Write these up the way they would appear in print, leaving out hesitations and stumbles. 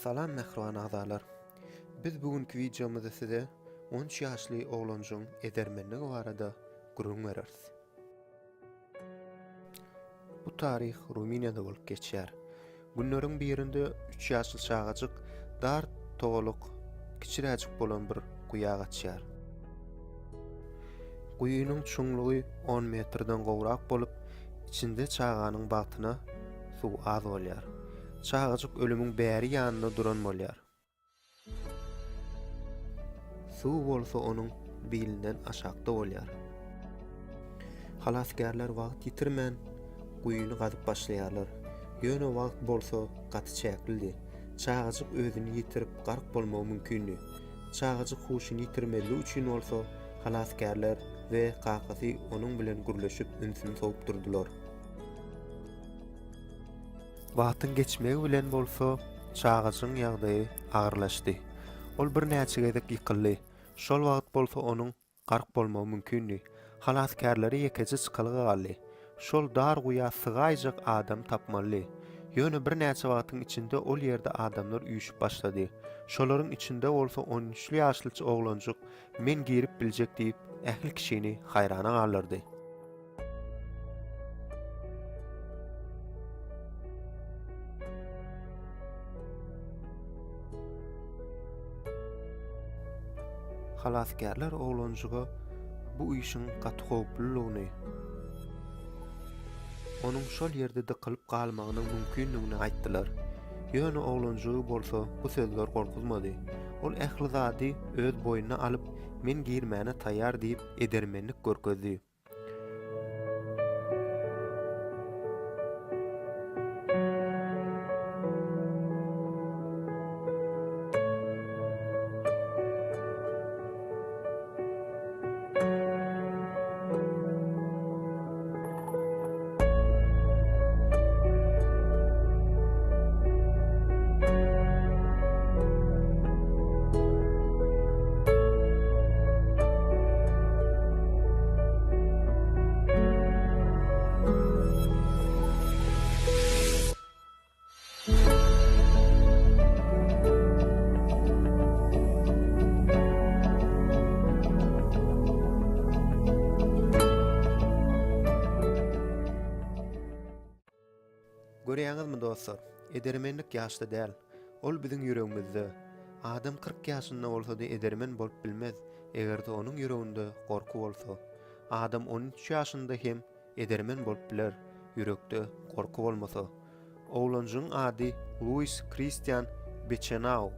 Salam mehriban agalar. Biz bugünkü videomuzda size 13 ýaşly oglanjyň edermenligi barada gurrun bereriz. Bu tarih Ruminiýada bolup geçýär. Günleriň birinde 3 ýaşly çagaçyk dar togoluk kiçiräjik bolan bir guýa gaçýar. Guýynyň çuňlugy 10 metrden gowrak bolup, içinde çaganyň batyna suw az bolýar. Çagaçyk ölümüň bäri ýanynda duran bolýar. Suw bolsa onuň bilinden aşakda bolýar. Halasgärler wagt ýitirmän guýyny gazyp başlaýarlar. Ýöne wagt bolsa gaty çäkildi. Çagaçyk özüni ýitirip gark bolmagy mümkinli. Çagaçyk huşyny ýitirmeli üçin bolsa halasgärler we kakasy onuň bilen gürleşip ünsüni soňup durdular. Wagtyň geçmegi bilen bolsa çagaçyň ýagdaýy agyrlaşdy. Ol bir näçe gezek ýykyldy. Şol wagt bolsa onuň gark bolmagy mümkinli. Halasgärleri ýekeje çykalyga galdy. Şol dar guýa sygaýjak adam tapmaly. Ýöne bir näçe wagtyň içinde ol ýerde adamlar üýüşip başlady. Şolaryň içinde bolsa 13 ýaşly oglanjyk men girip biljek diýip ähli kişini haýrana galyrdy. Halasgärler oglanjyga bu işin gaty howplulygyny, onuň şol ýerde dykylyp galmagynyň mümkinligini aýtdylar. Ýöne oglanjygy bolsa bu sözler gorkuzmady. Ol ähli zady öz boýuna alyp men girmäne taýýar diýip edermenlik görkezdi. Görýäňizmi dostlar? Edermenlik ýaşda däl. Ol biziň ýüregimizde. Adam 40 ýaşynda bolsa-da edermen bolup bilmez. Egerde onuň ýüreginde gorku bolsa, adam 13 ýaşynda hem edermen bolup biler. Ýürekde gorku bolmasa. Oglanjyň ady Louis Christian Bechenau.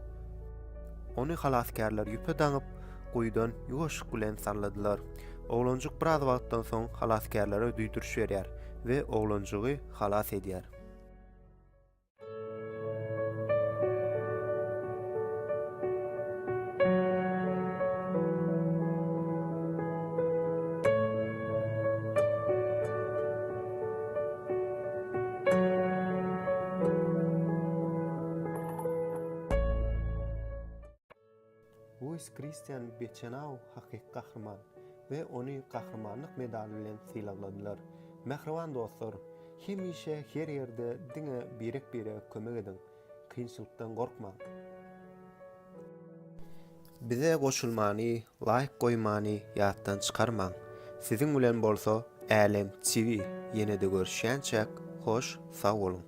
Ony halasgärler ýüpe daňyp guýdan ýuwaşyk bilen sarladylar. Oglanjyk bir az wagtdan soň halasgärlere duýduruş berýär we oglanjygy halas edýär. Louis Christian Bechenau hakyky kahraman we ony kahramanlyk medali bilen syladylar. Mehriban dostlar, hemişe her ýerde diňe birek-birek kömek ediň. Kynçylykdan gorkmaň. Bize goşulmany, like goýmany ýatdan çykarmaň. Siziň bilen bolsa, älem çivi ýene-de görüşýänçek hoş, sag bolun.